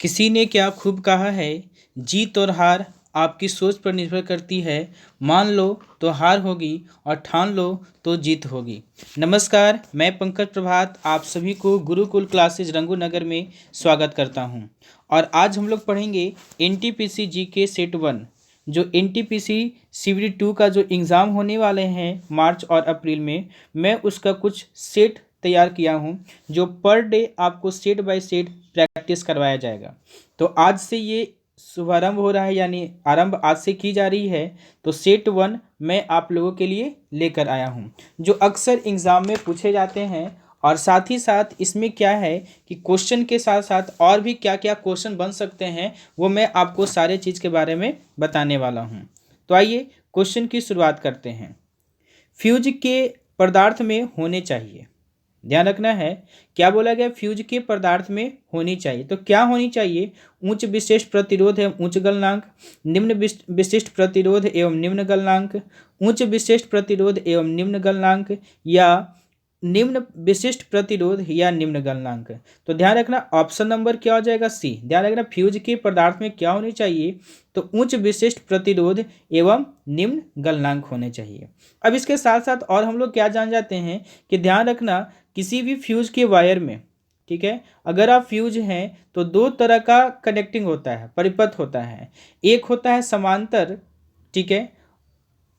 किसी ने क्या खूब कहा है, जीत और हार आपकी सोच पर निर्भर करती है। मान लो तो हार होगी और ठान लो तो जीत होगी। नमस्कार, मैं पंकज प्रभात आप सभी को गुरुकुल क्लासेज रंगूनगर में स्वागत करता हूं। और आज हम लोग पढ़ेंगे एनटीपीसी जीके सेट 1, जो एनटीपीसी सीवीडी 2 का जो एग्ज़ाम होने वाले हैं मार्च और अप्रैल में। मैं उसका कुछ सेट तैयार किया हूं, जो पर डे आपको सेट बाय सेट प्रैक्टिस करवाया जाएगा। तो आज से ये शुभारंभ हो रहा है, यानी आरंभ आज से की जा रही है। तो सेट 1 मैं आप लोगों के लिए लेकर आया हूं, जो अक्सर एग्ज़ाम में पूछे जाते हैं। और साथ ही साथ इसमें क्या है कि क्वेश्चन के साथ साथ और भी क्या क्या क्वेश्चन बन सकते हैं, वो मैं आपको सारे चीज़ के बारे में बताने वाला हूं। तो आइए क्वेश्चन की शुरुआत करते हैं। फ्यूज के पदार्थ में होने चाहिए, ध्यान रखना है क्या बोला गया, फ्यूज के पदार्थ में होनी चाहिए। तो क्या होनी चाहिए? उच्च विशिष्ट प्रतिरोध एवं उच्च गलनांक, निम्न विशिष्ट प्रतिरोध एवं निम्न गलनांक, उच्च विशिष्ट प्रतिरोध एवं निम्न गलनांक, या निम्न विशिष्ट प्रतिरोध या निम्न गलनांक। तो ध्यान रखना ऑप्शन नंबर क्या हो जाएगा? सी। ध्यान रखना फ्यूज के पदार्थ में क्या होनी चाहिए? तो उच्च विशिष्ट प्रतिरोध एवं निम्न गलनांक होने चाहिए। अब इसके साथ साथ और हम लोग क्या जान जाते हैं कि ध्यान रखना किसी भी फ्यूज के वायर में, ठीक है, अगर आप फ्यूज हैं तो दो तरह का कनेक्टिंग होता है, परिपथ होता है। एक होता है समांतर, ठीक है,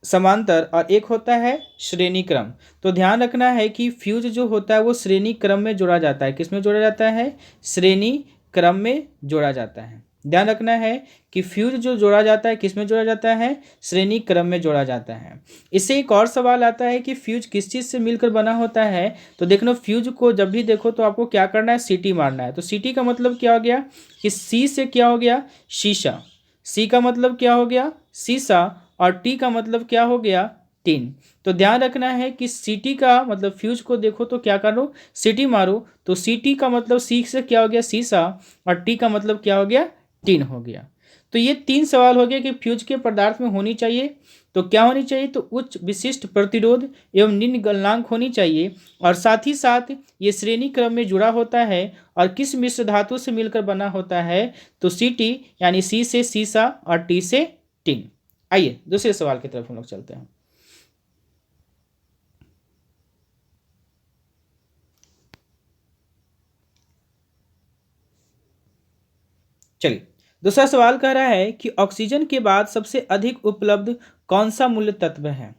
समांतर, और एक होता है श्रेणी क्रम। तो ध्यान रखना है कि फ्यूज जो होता है वो श्रेणी क्रम में जोड़ा जाता है। किस में जोड़ा जाता है? श्रेणी क्रम में जोड़ा जाता है। ध्यान रखना है कि फ्यूज जो जोड़ा जाता है किस में जोड़ा जाता है? श्रेणी क्रम में जोड़ा जाता है। इससे एक और सवाल आता है कि फ्यूज किस चीज़ से मिलकर बना होता है। तो देखो फ्यूज को जब भी देखो तो आपको क्या करना है? सीटी मारना है। तो सीटी का मतलब क्या हो गया कि सी से क्या हो गया? शीशा। सी का मतलब क्या हो गया? शीशा। और टी का मतलब क्या हो गया? टिन। तो ध्यान रखना है कि सीटी का मतलब फ्यूज को देखो तो क्या करो? सीटी मारो। तो सीटी का मतलब सी से क्या हो गया? शीशा। और टी का मतलब क्या हो गया? टिन हो गया। तो ये तीन सवाल हो गया कि फ्यूज के पदार्थ में होनी चाहिए तो क्या होनी चाहिए? तो उच्च विशिष्ट प्रतिरोध एवं निम्न गलनांक होनी चाहिए। और साथ ही साथ ये श्रेणी क्रम में जुड़ा होता है। और किस मिश्र धातु से मिलकर बना होता है? तो सी यानी सी से शीशा और टी से टिन। आइए दूसरे सवाल की तरफ हम लोग चलते हैं। चलिए, दूसरा सवाल कह रहा है कि ऑक्सीजन के बाद सबसे अधिक उपलब्ध कौन सा मूल्य तत्व है?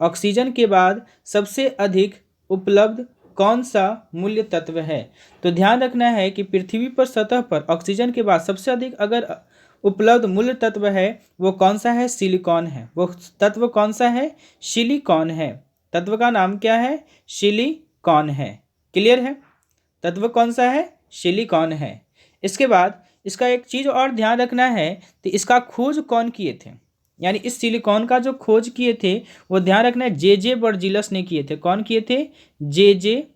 ऑक्सीजन के बाद सबसे अधिक उपलब्ध कौन सा मूल्य तत्व है? तो ध्यान रखना है कि पृथ्वी पर सतह पर ऑक्सीजन के बाद सबसे अधिक अगर उपलब्ध मूल्य तत्व है वो कौन सा है? सिलिकॉन है। वो तत्व कौन सा है? सिलिकॉन है। तत्व का नाम क्या है? सिलिकॉन है। क्लियर है? तत्व कौन सा है? सिलिकॉन है। इसके बाद इसका एक चीज़ और ध्यान रखना है, तो इसका खोज कौन किए थे? यानी इस सिलिकॉन का जो खोज किए थे वो ध्यान रखना है जे बर्जिलस ने किए थे। कौन किए थे? जे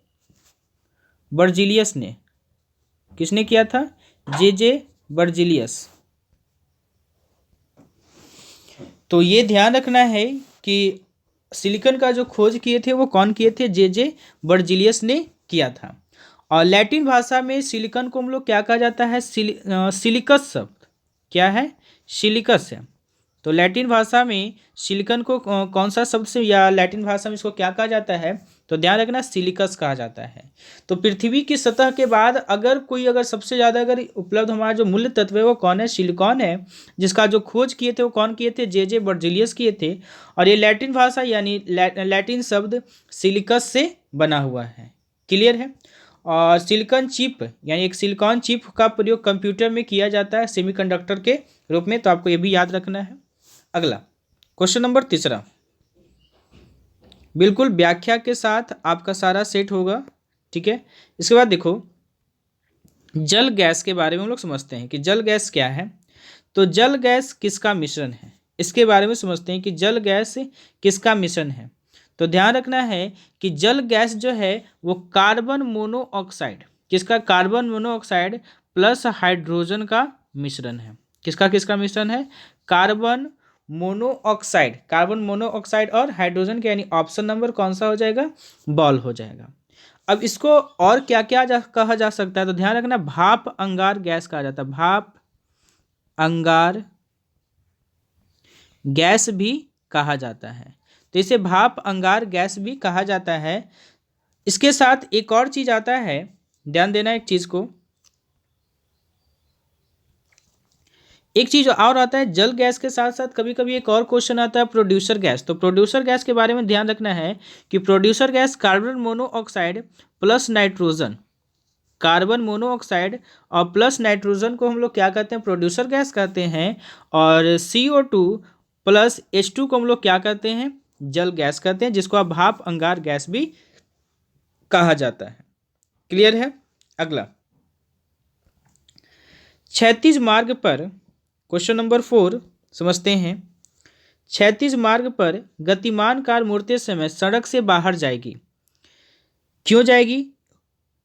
बर्जिलियस ने। किसने किया था? जे बर्जिलियस। तो ये ध्यान रखना है कि सिलिकॉन का जो खोज किए थे वो कौन किए थे? जे बर्जिलियस ने किया था। और लैटिन भाषा में सिलिकॉन को हम लोग क्या कहा जाता है? सिलिकस शब्द क्या है? सिलिकस है। तो लैटिन भाषा में सिलिकॉन को कौन सा शब्द से या लैटिन भाषा में इसको क्या कहा जाता है? तो ध्यान रखना सिलिकस कहा जाता है। तो पृथ्वी की सतह के बाद अगर सबसे ज़्यादा अगर उपलब्ध हमारा जो मूल्य तत्व है वो कौन है? सिलिकॉन है। जिसका जो खोज किए थे वो कौन किए थे? जे बर्जिलियस किए थे। और ये लैटिन भाषा यानी लैटिन शब्द सिलिकस से बना हुआ है। क्लियर है? और सिलिकॉन चिप यानी एक सिलिकॉन चिप का प्रयोग कंप्यूटर में किया जाता है सेमीकंडक्टर के रूप में। तो आपको ये भी याद रखना है। अगला क्वेश्चन नंबर तीसरा, बिल्कुल व्याख्या के साथ आपका सारा सेट होगा, ठीक है। इसके बाद देखो जल गैस के बारे में हम लोग समझते हैं कि जल गैस क्या है। तो जल गैस किसका मिश्रण है, इसके बारे में समझते हैं कि जल गैस किसका मिश्रण है। तो ध्यान रखना है कि जल गैस जो है वो कार्बन मोनोऑक्साइड, किसका? कार्बन मोनोऑक्साइड प्लस हाइड्रोजन का मिश्रण है। किसका किसका मिश्रण है? कार्बन मोनोऑक्साइड, कार्बन मोनोऑक्साइड और हाइड्रोजन के, यानी ऑप्शन नंबर कौन सा हो जाएगा? बॉल हो जाएगा। अब इसको और क्या क्या कहा जा सकता है, तो ध्यान रखना भाप अंगार गैस कहा जाता है, भाप अंगार गैस भी कहा जाता है। तो इसे भाप अंगार गैस भी कहा जाता है। इसके साथ एक और चीज आता है, ध्यान देना एक चीज को, एक चीज और आता है जल गैस के साथ साथ कभी कभी एक और क्वेश्चन आता है प्रोड्यूसर गैस। तो प्रोड्यूसर गैस के बारे में ध्यान रखना है कि producer gas carbon monoxide plus nitrogen, carbon monoxide और प्लस नाइट्रोजन को हम लोग क्या कहते हैं, प्रोड्यूसर गैस कहते हैं। और CO2 प्लस H2 को हम लोग क्या कहते हैं, जल गैस कहते हैं, जिसको आप भाप अंगार गैस भी कहा जाता है। क्लियर है। अगला, क्षैतिज मार्ग पर, क्वेश्चन नंबर 4 समझते हैं। क्षैतिज मार्ग पर गतिमान कार मुड़ते समय सड़क से बाहर जाएगी, क्यों जाएगी?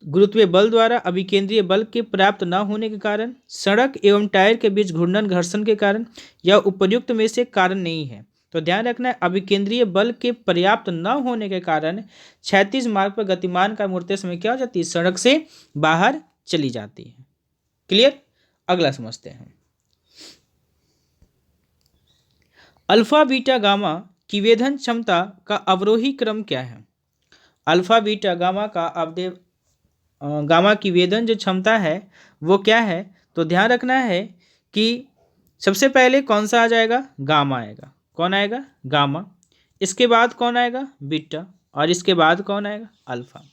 गुरुत्वीय बल द्वारा, अभिकेंद्रीय बल के पर्याप्त न होने के कारण, सड़क एवं टायर के बीच घूर्णन घर्षण के कारण, या उपर्युक्त में से कारण नहीं है। तो ध्यान रखना है अभिकेंद्रीय बल के पर्याप्त न होने के कारण क्षैतिज मार्ग पर गतिमान कार मुड़ते समय क्या हो जाती है, सड़क से बाहर चली जाती है। क्लियर। अगला समझते हैं, अल्फा बीटा गामा की वेधन क्षमता का अवरोही क्रम क्या है? अल्फा बीटा गामा का अवदेव गामा की वेधन जो क्षमता है वो क्या है? तो ध्यान रखना है कि सबसे पहले कौन सा आ जाएगा, गामा आएगा। कौन आएगा? गामा। इसके बाद कौन आएगा? बीटा। और इसके बाद कौन आएगा? अल्फा।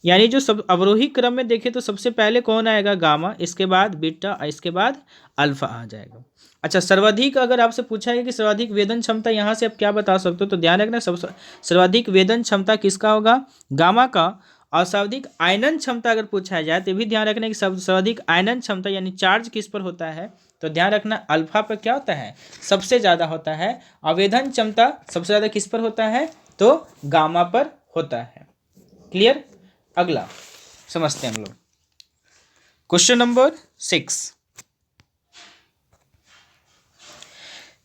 यानी जो सब अवरोही क्रम में देखें तो सबसे पहले कौन आएगा? गामा, इसके बाद बीटा और इसके बाद अल्फा आ जाएगा। अच्छा, सर्वाधिक अगर आपसे पूछा है कि सर्वाधिक वेधन क्षमता यहाँ से आप क्या बता सकते हो, तो ध्यान रखना सर्वाधिक वेधन क्षमता किसका होगा? गामा का। और सर्वाधिक आयनन क्षमता अगर पूछा जाए तो भी ध्यान रखना कि सर्वाधिक आयनन क्षमता यानी चार्ज किस पर होता है, तो ध्यान रखना अल्फा पर क्या होता है, सबसे ज़्यादा होता है। आवेदन क्षमता सबसे ज़्यादा किस पर होता है, तो गामा पर होता है। क्लियर। अगला समझते हैं हम लोग, क्वेश्चन नंबर 6,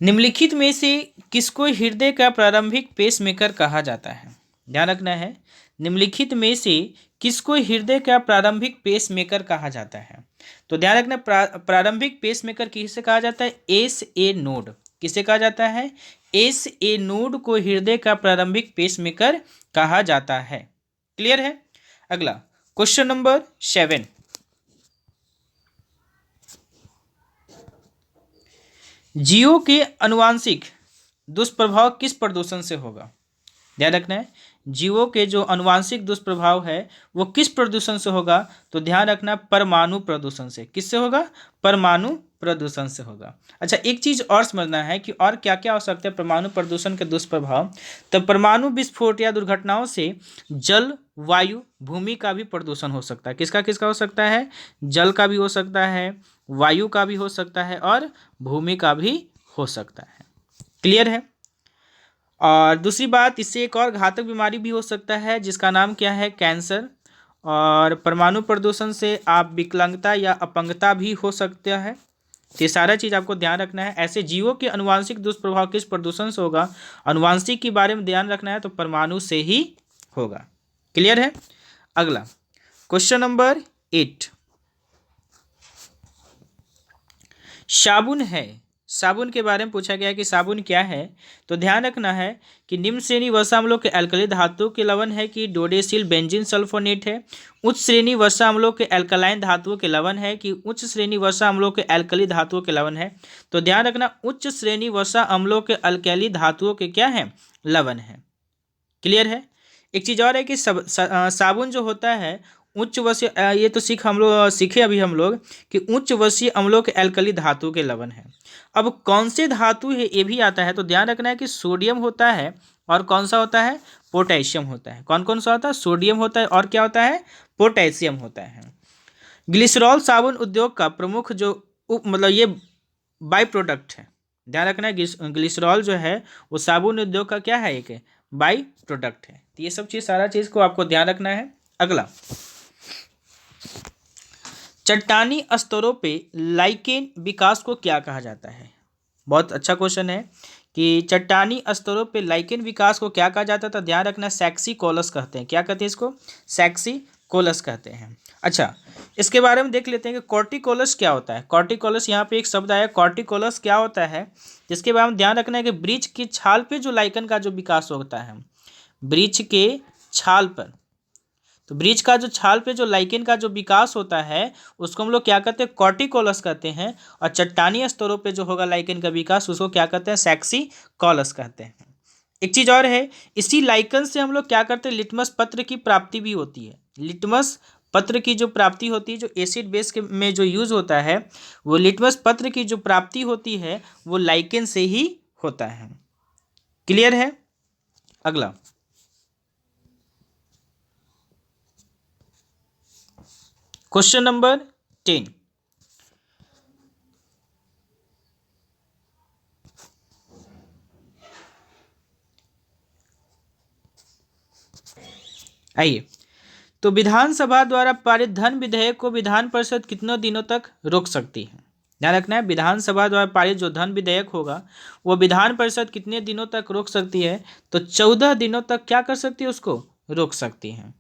निम्नलिखित में से किसको हृदय का प्रारंभिक पेसमेकर कहा जाता है? ध्यान रखना है, निम्नलिखित में से किसको हृदय का प्रारंभिक पेसमेकर कहा जाता है? तो ध्यान रखना प्रारंभिक पेसमेकर किसे कहा जाता है? SA node. किसे कहा जाता है? SA नोड को हृदय का प्रारंभिक पेसमेकर कहा जाता है। क्लियर है। अगला क्वेश्चन नंबर 7, जीओ के अनुवांशिक दुष्प्रभाव किस प्रदूषण से होगा? ध्यान रखना है, जीवों के जो अनुवांशिक दुष्प्रभाव है वो किस प्रदूषण से होगा? तो ध्यान रखना परमाणु प्रदूषण से। किससे होगा? परमाणु प्रदूषण से होगा। अच्छा, एक चीज और समझना है कि और क्या क्या हो सकता है परमाणु प्रदूषण के दुष्प्रभाव। तो परमाणु विस्फोट या दुर्घटनाओं से जल, वायु, भूमि का भी प्रदूषण हो सकता है। किसका किसका हो सकता है? जल का भी हो सकता है, वायु का भी हो सकता है और भूमि का भी हो सकता है। क्लियर है। और दूसरी बात, इससे एक और घातक बीमारी भी हो सकता है जिसका नाम क्या है? कैंसर। और परमाणु प्रदूषण से आप विकलांगता या अपंगता भी हो सकता है। तो ये सारा चीज़ आपको ध्यान रखना है। ऐसे जीवों के अनुवांशिक दुष्प्रभाव किस प्रदूषण से होगा? अनुवांशिक के बारे में ध्यान रखना है तो परमाणु से ही होगा। क्लियर है। अगला क्वेश्चन नंबर 8, साबुन है, साबुन के बारे में पूछा गया है कि साबुन क्या है? तो ध्यान रखना है कि निम्न श्रेणी वसा अम्लों के एल्कली धातुओं के लवण है कि डोडेसिल बेंजीन सल्फोनेट है। उच्च श्रेणी वसा अम्लों के एल्कलाइन धातुओं के लवण है कि उच्च श्रेणी वसा अम्लों के एल्कली धातुओं के लवण है। तो ध्यान रखना उच्च श्रेणी वसा अम्लों के अल्कली धातुओं के क्या है? लवण है। क्लियर है। एक चीज़ और है कि साबुन जो होता है उच्च वसीय, ये तो सीखे अभी हम लोग कि उच्च वसीय अम्लों के एल्कली धातु के लवण है। अब कौन से धातु है ये भी आता है, तो ध्यान रखना है कि सोडियम होता है और कौन सा होता है? पोटेशियम होता है। कौन कौन सा होता है? सोडियम होता है और क्या होता है? पोटेशियम होता है। ग्लिसरॉल साबुन उद्योग का प्रमुख जो मतलब ये बाई प्रोडक्ट है। ध्यान रखना है ग्लिसरॉल जो है वो साबुन उद्योग का क्या है? एक बाई प्रोडक्ट है। तो ये सब चीज़ सारा चीज़ को आपको ध्यान रखना है। अगला, चट्टानी स्तरों पे लाइकेन विकास को क्या कहा जाता है? बहुत अच्छा क्वेश्चन है कि चट्टानी स्तरों पे लाइकेन विकास को क्या कहा जाता था, ध्यान रखना, सैक्सीकोलस कहते हैं। क्या कहते हैं इसको, सैक्सीकोलस कहते हैं। अच्छा, इसके बारे में देख लेते हैं कि कॉर्टिकोलस क्या होता है। कॉर्टिकोलस, यहाँ पे एक शब्द आया कॉर्टिकोलस, क्या होता है जिसके बारे में ध्यान रखना है कि वृक्ष की छाल पे जो लाइकन का जो विकास होता है, वृक्ष के छाल पर, तो वृक्ष का जो छाल पे जो लाइकेन का जो विकास होता है उसको हम लोग क्या कहते हैं, कॉर्टिकोलस कहते हैं। और चट्टानी स्तरों पे जो होगा लाइकेन का विकास उसको क्या कहते हैं, सैक्सीकोलस कहते हैं। एक चीज और है, इसी लाइकन से हम लोग क्या करते हैं, लिटमस पत्र की प्राप्ति भी होती है। लिटमस पत्र की जो प्राप्ति होती है, जो एसिड बेस के में जो यूज होता है, वो लिटमस पत्र की जो प्राप्ति होती है वो लाइकेन से ही होता है। क्लियर है। अगला, क्वेश्चन नंबर 10। आइए, तो विधानसभा द्वारा पारित धन विधेयक को विधान परिषद कितने दिनों तक रोक सकती है। ध्यान रखना है, विधानसभा द्वारा पारित जो धन विधेयक होगा वो विधान परिषद कितने दिनों तक रोक सकती है, तो 14 दिनों तक क्या कर सकती है, उसको रोक सकती है।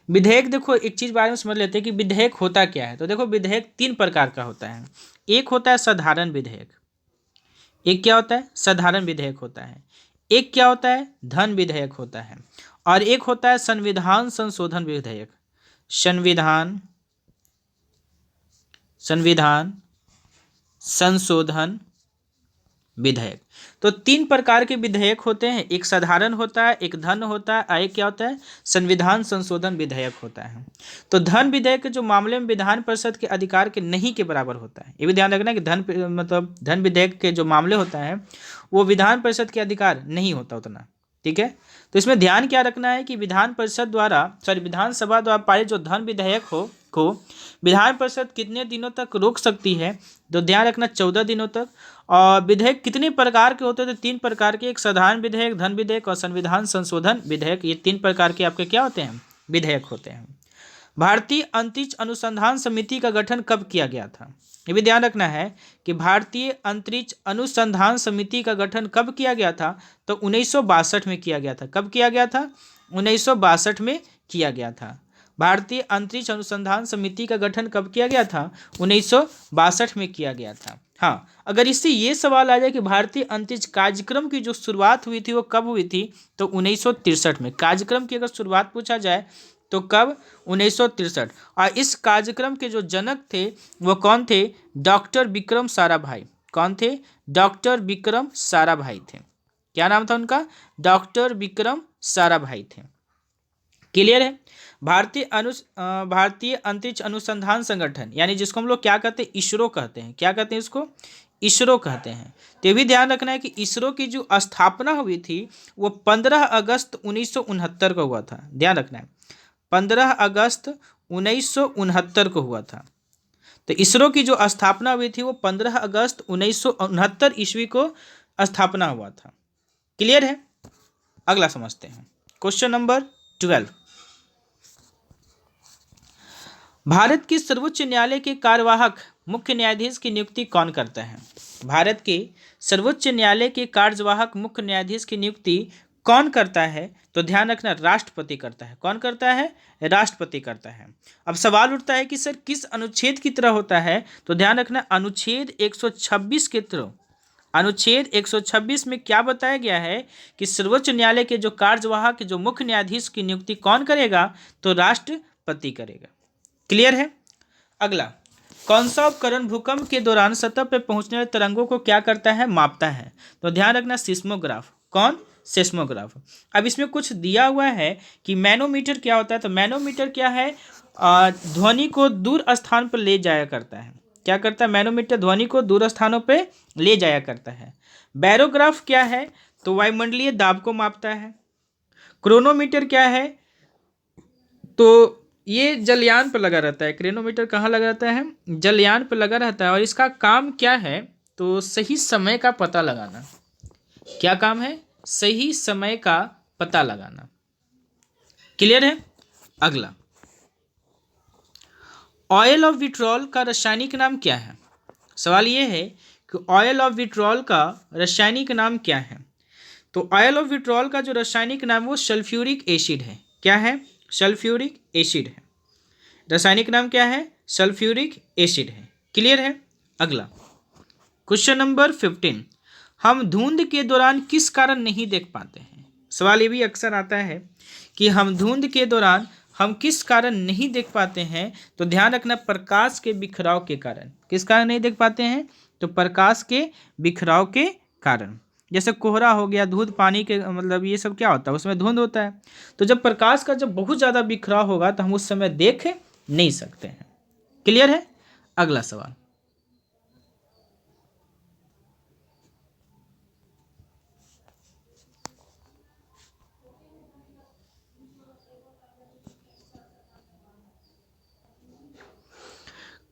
विधेयक, देखो एक चीज बारे में समझ लेते हैं कि विधेयक होता क्या है। तो देखो, विधेयक 3 प्रकार का होता है। एक होता है साधारण विधेयक, एक क्या होता है, साधारण विधेयक होता है। एक क्या होता है, धन विधेयक होता है। और एक होता है संविधान संशोधन विधेयक। संविधान संशोधन विधेयक। तो 3 प्रकार के विधेयक होते हैं, एक साधारण होता है, एक धन होता है, और एक क्या होता है, संविधान संशोधन विधेयक होता है। तो धन विधेयक के जो मामले में विधान परिषद के अधिकार के नहीं के बराबर होता है। ये भी ध्यान रखना कि धन विधेयक के जो मामले होता है वो विधान परिषद के अधिकार नहीं होता उतना। ठीक है, तो इसमें ध्यान क्या रखना है कि विधानसभा द्वारा पारित जो धन विधेयक को विधान परिषद कितने दिनों तक रोक सकती है, तो ध्यान रखना 14 दिनों तक। और विधेयक कितने प्रकार के होते हैं, तो 3 प्रकार के, एक साधारण विधेयक, धन विधेयक और संविधान संशोधन विधेयक। ये 3 प्रकार के आपके क्या होते हैं, विधेयक होते हैं। भारतीय अंतरिक्ष अनुसंधान समिति का गठन कब किया गया था, ये भी ध्यान रखना है कि भारतीय अंतरिक्ष अनुसंधान समिति का गठन कब किया गया था, तो 1962 में किया गया था। कब किया गया था, 1962 में किया गया था। भारतीय अंतरिक्ष अनुसंधान समिति का गठन कब किया गया था, 1962 में किया गया था। हाँ, अगर इससे ये सवाल आ जाए कि भारतीय अंतरिक्ष कार्यक्रम की जो शुरुआत हुई थी वो कब हुई थी, तो 1963 में। कार्यक्रम की अगर शुरुआत पूछा जाए तो कब, 1963। और इस कार्यक्रम के जो जनक थे वो कौन थे, डॉक्टर विक्रम साराभाई। कौन थे, डॉक्टर विक्रम साराभाई थे। क्या नाम था उनका, डॉक्टर विक्रम साराभाई थे। क्लियर है। भारतीय अंतरिक्ष अनुसंधान संगठन, यानी जिसको हम लोग क्या कहते हैं, इसरो कहते हैं। क्या कहते हैं इसको, इसरो कहते हैं। तो ये भी ध्यान रखना है कि इसरो की जो स्थापना हुई थी वो 15 अगस्त 1969 को हुआ था। ध्यान रखना है, 15 अगस्त 1969 को हुआ था। तो इसरो की जो स्थापना हुई थी वो 15 अगस्त 1969 ईस्वी को स्थापना हुआ था। क्लियर है। अगला समझते हैं, क्वेश्चन नंबर 12। भारत के सर्वोच्च न्यायालय के कार्यवाहक मुख्य न्यायाधीश की नियुक्ति कौन करता है। भारत के सर्वोच्च न्यायालय के कार्यवाहक मुख्य न्यायाधीश की नियुक्ति कौन करता है, तो ध्यान रखना राष्ट्रपति करता है। कौन करता है, राष्ट्रपति करता है। अब सवाल उठता है कि सर किस अनुच्छेद की तरह होता है, तो ध्यान रखना अनुच्छेद 126 के तरह। अनुच्छेद 126 में क्या बताया गया है कि सर्वोच्च न्यायालय के जो कार्यवाहक जो मुख्य न्यायाधीश की नियुक्ति कौन करेगा, तो राष्ट्रपति करेगा। क्लियर है। अगला, कौन सा उपकरण भूकंप के दौरान सतह पर पहुंचने वाले तरंगों को क्या करता है, मापता है, तो ध्यान रखना सिस्मोग्राफ। कौन, सिस्मोग्राफ। अब इसमें कुछ दिया हुआ है कि मैनोमीटर क्या होता है, तो मैनोमीटर क्या है, ध्वनि को दूर स्थान पर ले जाया करता है। क्या करता है, मैनोमीटर ध्वनि को दूर स्थानों पर ले जाया करता है। बैरोग्राफ क्या है, तो वायुमंडलीय दाब को मापता है। क्रोनोमीटर क्या है, तो ये जलयान पर लगा रहता है। क्रोनोमीटर कहाँ लगा रहता है, जलयान पर लगा रहता है। और इसका काम क्या है, तो सही समय का पता लगाना। क्या काम है, सही समय का पता लगाना। क्लियर है। अगला, ऑयल ऑफ विट्रॉल का रासायनिक नाम क्या है। सवाल ये है कि ऑयल ऑफ विट्रॉल का रासायनिक नाम क्या है। तो ऑयल ऑफ विट्रॉल का जो रासायनिक नाम है वो सल्फ्यूरिक एसिड है। क्या है? सल्फ्यूरिक एसिड है। रासायनिक नाम क्या है? सल्फ्यूरिक एसिड है। क्लियर है? अगला क्वेश्चन नंबर 15, हम धुंध के दौरान किस कारण नहीं देख पाते हैं। सवाल ये भी अक्सर आता है कि हम धुंध के दौरान हम किस कारण नहीं देख पाते हैं। तो ध्यान रखना, प्रकाश के बिखराव के कारण। किस कारण नहीं देख पाते हैं? तो प्रकाश के बिखराव के कारण। जैसे कोहरा हो गया, धुंध पानी के, मतलब ये सब क्या होता है, उसमें धुंध होता है। तो जब प्रकाश का जब बहुत ज़्यादा बिखराव होगा तो हम उस समय देख नहीं सकते हैं। क्लियर है? अगला सवाल,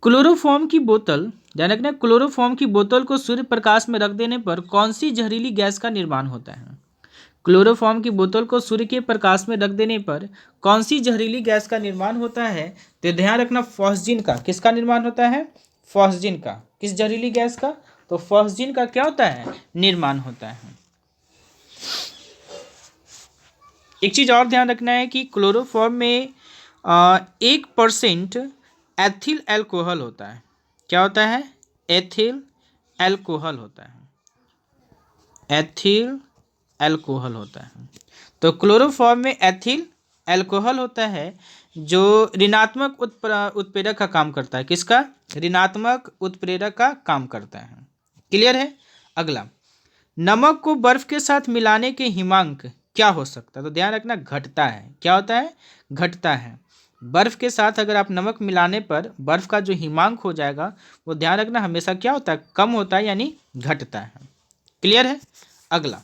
क्लोरोफॉर्म की बोतल, ध्यान रखना, क्लोरोफॉर्म की बोतल को सूर्य प्रकाश में रख देने पर कौन सी जहरीली गैस का निर्माण होता है। क्लोरोफॉर्म की बोतल को सूर्य के प्रकाश में रख देने पर कौन सी जहरीली गैस का निर्माण होता है। तो ध्यान रखना, फॉस्जिन का। किसका निर्माण होता है? फॉस्जिन का। किस जहरीली गैस का? तो फॉस्जिन का क्या होता है? निर्माण होता है। एक चीज और ध्यान रखना है कि क्लोरोफॉर्म में 1% एथिल एल्कोहल होता है। क्या होता है? एथिल एल्कोहल होता है। एथिल एल्कोहल होता है। तो क्लोरोफॉर्म में एथिल एल्कोहल होता है जो ऋणात्मक उत्प्रेरक का काम करता है। किसका? ऋणात्मक उत्प्रेरक का काम करता है। क्लियर है? अगला, नमक को बर्फ के साथ मिलाने के हिमांक क्या हो सकता है। तो ध्यान रखना, घटता है। क्या होता है? घटता है। बर्फ के साथ अगर आप नमक मिलाने पर बर्फ का जो हिमांक हो जाएगा वो ध्यान रखना हमेशा क्या होता है? कम होता है, यानी घटता है। क्लियर है? अगला,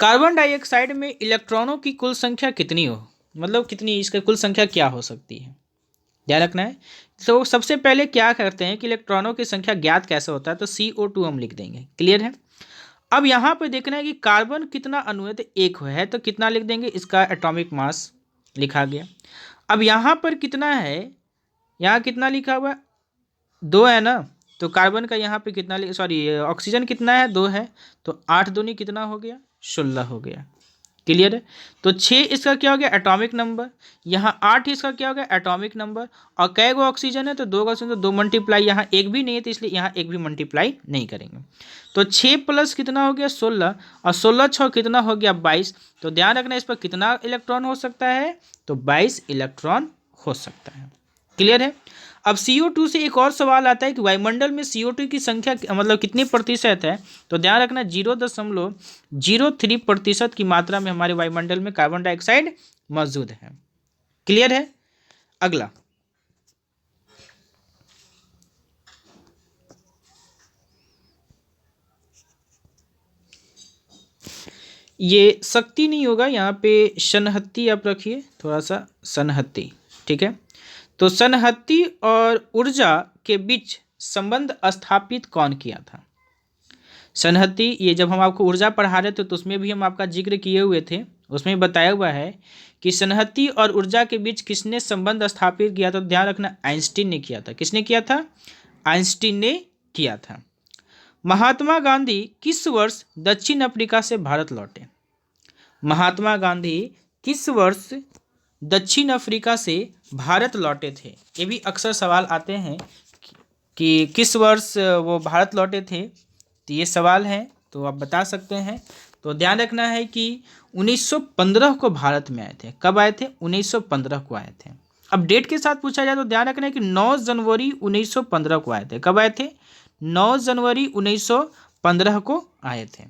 कार्बन डाइऑक्साइड में इलेक्ट्रॉनों की कुल संख्या कितनी हो, मतलब कितनी, इसका कुल संख्या क्या हो सकती है, ध्यान रखना है। तो सबसे पहले क्या करते हैं कि इलेक्ट्रॉनों की संख्या ज्ञात कैसे होता है, तो CO2 हम लिख देंगे। क्लियर है? अब यहाँ पे देखना है कि कार्बन कितना अणु है, तो एक है, तो कितना लिख देंगे, इसका एटॉमिक मास लिखा गया। अब यहाँ पर कितना है, यहाँ कितना लिखा हुआ है, 2 है ना। तो कार्बन का यहाँ पे कितना, सॉरी ऑक्सीजन कितना है, 2 है। तो 8 दूनी कितना हो गया, 16 हो गया। क्लियर है? तो 6 इसका क्या हो गया, एटॉमिक नंबर। यहाँ 8 इसका क्या हो गया, एटॉमिक नंबर। और कै गो ऑक्सीजन है, तो 2 ऑक्सीजन, तो 2 मल्टीप्लाई, यहाँ एक भी नहीं है तो इसलिए यहाँ एक भी मल्टीप्लाई नहीं करेंगे। तो 6 प्लस कितना हो गया, 16, और 16 6 कितना हो गया, 22। तो ध्यान रखना इस पर कितना इलेक्ट्रॉन हो सकता है, तो 22 इलेक्ट्रॉन हो सकता है। क्लियर है? अब CO2 से एक और सवाल आता है कि वायुमंडल में CO2 की संख्या मतलब कितनी प्रतिशत है। तो ध्यान रखना 0.03% की मात्रा में हमारे वायुमंडल में कार्बन डाइऑक्साइड मौजूद है। क्लियर है? अगला, ये शक्ति नहीं होगा, यहाँ पे सनहत्ती आप रखिए, थोड़ा सा सनहत्ती। ठीक है? तो सनहत्ती और ऊर्जा के बीच संबंध स्थापित कौन किया था। सनहत्ती, ये जब हम आपको ऊर्जा पढ़ा रहे थे तो उसमें भी हम आपका जिक्र किए हुए थे, उसमें बताया हुआ है कि सनहत्ती और ऊर्जा के बीच किसने संबंध स्थापित किया था। तो ध्यान रखना, आइंस्टीन ने किया था। किसने किया था? आइंस्टीन ने किया था। महात्मा गांधी किस वर्ष दक्षिण अफ्रीका से भारत लौटे। महात्मा गांधी किस वर्ष दक्षिण अफ्रीका से भारत लौटे थे। ये भी अक्सर सवाल आते हैं कि किस वर्ष वो भारत लौटे थे, तो ये सवाल है, तो आप बता सकते हैं। तो ध्यान रखना है कि 1915 को भारत में आए थे। कब आए थे? 1915 को आए थे। अब डेट के साथ पूछा जाए तो ध्यान रखना है कि 9 जनवरी 1915 को आए थे। कब आए थे? 9 जनवरी 1915 को आए थे।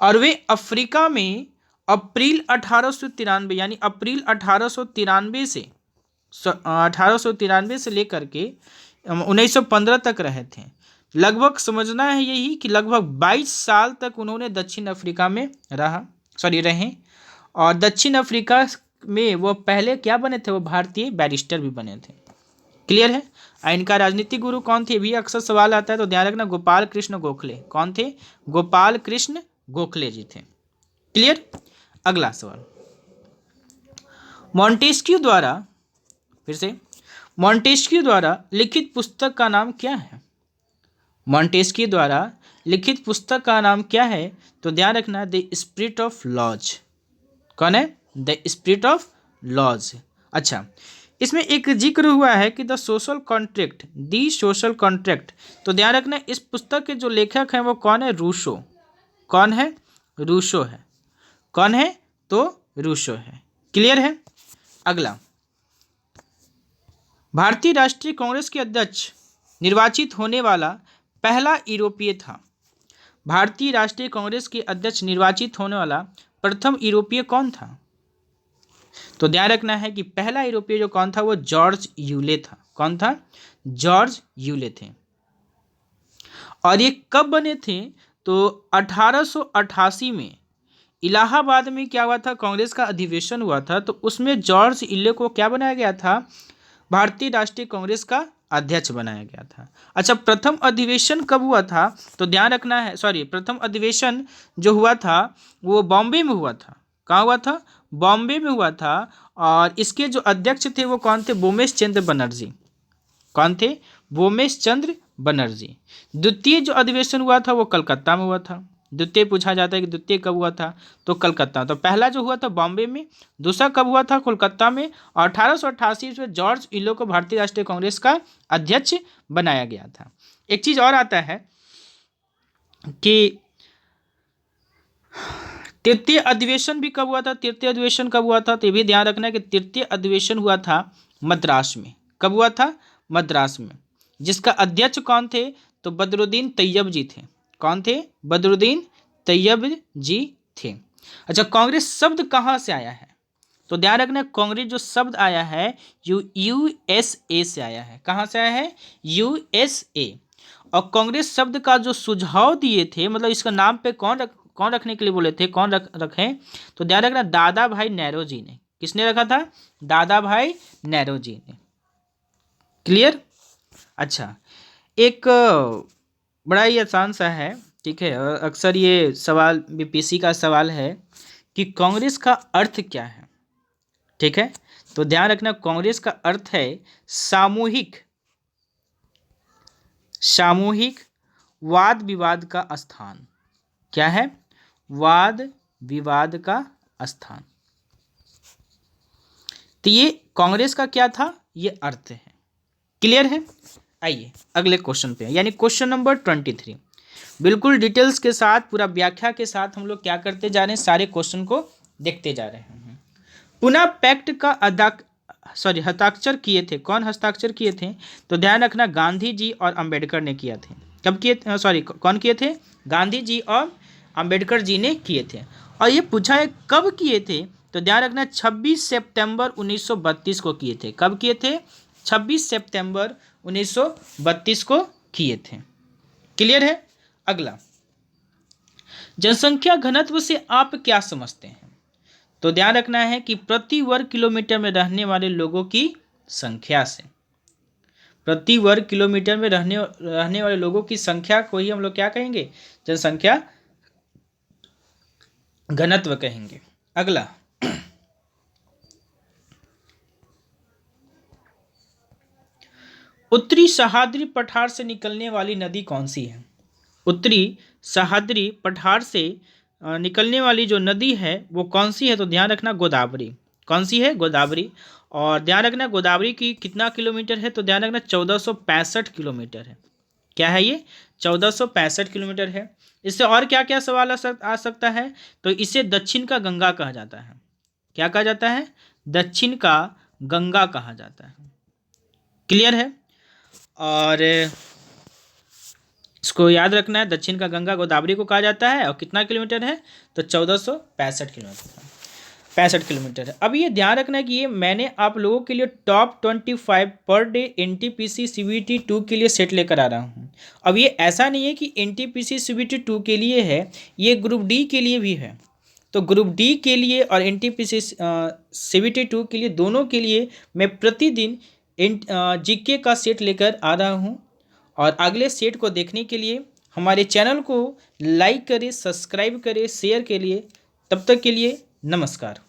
और वे अफ्रीका में अप्रैल 1893, यानी अप्रैल 1893 से लेकर के 1915 तक रहे थे। लगभग समझना है यही कि लगभग 22 साल तक उन्होंने दक्षिण अफ्रीका में रहे। और दक्षिण अफ्रीका में वो पहले क्या बने थे, वो भारतीय बैरिस्टर भी बने थे। क्लियर है? इनका राजनीतिक गुरु कौन थे, भी अक्सर सवाल आता है, तो ध्यान रखना, गोपाल कृष्ण गोखले। कौन थे? गोपाल कृष्ण गोखले जी थे। क्लियर? अगला सवाल, मॉन्टेस्क्यू द्वारा लिखित पुस्तक का नाम क्या है। मॉन्टेस्क्यू द्वारा लिखित पुस्तक का नाम क्या है? तो ध्यान रखना, द स्पिरिट ऑफ लॉज। कौन है? The spirit of laws. अच्छा, इसमें एक जिक्र हुआ है कि the social contract, the social contract. तो ध्यान रखना, इस पुस्तक के जो लेखक हैं वो कौन है? रूसो। कौन है? रूसो है। कौन है? तो रूसो है। क्लियर है? अगला, भारतीय राष्ट्रीय कांग्रेस के अध्यक्ष निर्वाचित होने वाला पहला यूरोपीय था। भारतीय राष्ट्रीय कांग्रेस के अध्यक्ष निर्वाचित होने वाला प्रथम यूरोपीय कौन था? तो ध्यान रखना है कि पहला यूरोपीय जो कौन था वो जॉर्ज यूले था। कौन था? जॉर्ज यूले थे। और ये कब बने थे? तो 1888 में इलाहाबाद में क्या हुआ था? कांग्रेस का अधिवेशन हुआ था, तो उसमें जॉर्ज यूले को क्या बनाया गया था? भारतीय राष्ट्रीय कांग्रेस का अध्यक्ष बनाया गया था। अच्छा, प्रथम अधिवेशन कब हुआ था? तो ध्यान रखना है, प्रथम अधिवेशन जो हुआ था वो बॉम्बे में हुआ था। कहाँ हुआ था? बॉम्बे में हुआ था। और इसके जो अध्यक्ष थे वो कौन थे? बोमेश चंद्र बनर्जी। कौन थे? बोमेश चंद्र बनर्जी। द्वितीय जो अधिवेशन हुआ था वो कलकत्ता में हुआ था। द्वितीय पूछा जाता है कि द्वितीय कब हुआ था? तो कलकत्ता। तो पहला जो हुआ था बॉम्बे में, दूसरा कब हुआ था? कोलकाता में। 1888 में जॉर्ज यूले को भारतीय राष्ट्रीय कांग्रेस का अध्यक्ष बनाया गया था। एक चीज और आता है कि तृतीय अधिवेशन भी कब हुआ था? तृतीय अधिवेशन कब हुआ था? तो ये भी ध्यान रखना है कि तृतीय अधिवेशन हुआ था मद्रास में। कब हुआ था? मद्रास में। जिसका अध्यक्ष कौन थे? तो बदरुद्दीन तैयब जी थे। कौन थे? बदरुद्दीन तैयब जी थे। अच्छा, कांग्रेस शब्द कहाँ से आया है? तो ध्यान रखना, कांग्रेस जो शब्द आया है यूएसए से आया है। कहाँ से आया है? यूएसए। और कांग्रेस शब्द का जो सुझाव दिए थे, मतलब इसका नाम पे कौन रखने के लिए बोले थे? कौन रखें? तो ध्यान रखना, दादा भाई नेहरू जी ने। किसने रखा था? दादा भाई नेहरू जी ने। क्लियर? अच्छा, एक बड़ा ही आसान सा है, ठीक है, और अक्सर ये सवाल बीपीएससी का सवाल है कि कांग्रेस का अर्थ क्या है। ठीक है, तो ध्यान रखना, कांग्रेस का अर्थ है सामूहिक वाद विवाद का स्थान। क्या है? वाद विवाद का स्थान। तो ये कांग्रेस का क्या था? ये अर्थ है। क्लियर है? आइए अगले क्वेश्चन पे, यानी क्वेश्चन नंबर 23। बिल्कुल डिटेल्स के साथ, पूरा व्याख्या के साथ हम लोग क्या करते जा रहे हैं? सारे क्वेश्चन को देखते जा रहे हैं। पुनः पैक्ट का हस्ताक्षर किए थे। कौन हस्ताक्षर किए थे? तो ध्यान रखना, गांधी जी और अंबेडकर ने किया थे। कब किए? कौन किए थे? गांधी जी और अंबेडकर जी ने किए थे। और ये पूछा है कब किए थे? तो ध्यान रखना, 26 सितंबर 1932 को किए थे। कब किए थे? 26 सितंबर 1932 को किए थे। क्लियर है? अगला, जनसंख्या घनत्व से आप क्या समझते हैं? तो ध्यान रखना है कि प्रति वर्ग किलोमीटर में रहने वाले लोगों की संख्या से, प्रति वर्ग किलोमीटर में रहने वाले लोगों की संख्या को ही हम लोग क्या कहेंगे? जनसंख्या घनत्व कहेंगे। अगला, उत्तरी सह्याद्री पठार से निकलने वाली नदी कौन सी है? उत्तरी सह्याद्री पठार से निकलने वाली जो नदी है वो कौन सी है? तो ध्यान रखना, गोदावरी। कौन सी है? गोदावरी। और ध्यान रखना, गोदावरी की कितना किलोमीटर है? तो ध्यान रखना, 1465 किलोमीटर है। क्या है ये? 1465 किलोमीटर है। इससे और क्या क्या सवाल आ सकता है? तो इसे दक्षिण का गंगा कहा जाता है। क्या कहा जाता है? दक्षिण का गंगा कहा जाता है। क्लियर है? और इसको याद रखना है, दक्षिण का गंगा गोदावरी को कहा जाता है। और कितना किलोमीटर है? तो 1465 किलोमीटर, 65 किलोमीटर है। अब ये ध्यान रखना है कि ये मैंने आप लोगों के लिए top 25 per day NTPC CBT 2 के लिए सेट लेकर आ रहा हूँ। अब ये ऐसा नहीं है कि एनटीपीसी सीबीटी 2 के लिए है, ये ग्रुप डी के लिए भी है। तो ग्रुप डी के लिए और एनटीपीसी सीबीटी 2 के लिए, दोनों के लिए मैं प्रतिदिन जीके का सेट लेकर आ रहा हूँ। और अगले सेट को देखने के लिए हमारे चैनल को लाइक करें, सब्सक्राइब करें, शेयर के लिए। तब तक के लिए नमस्कार।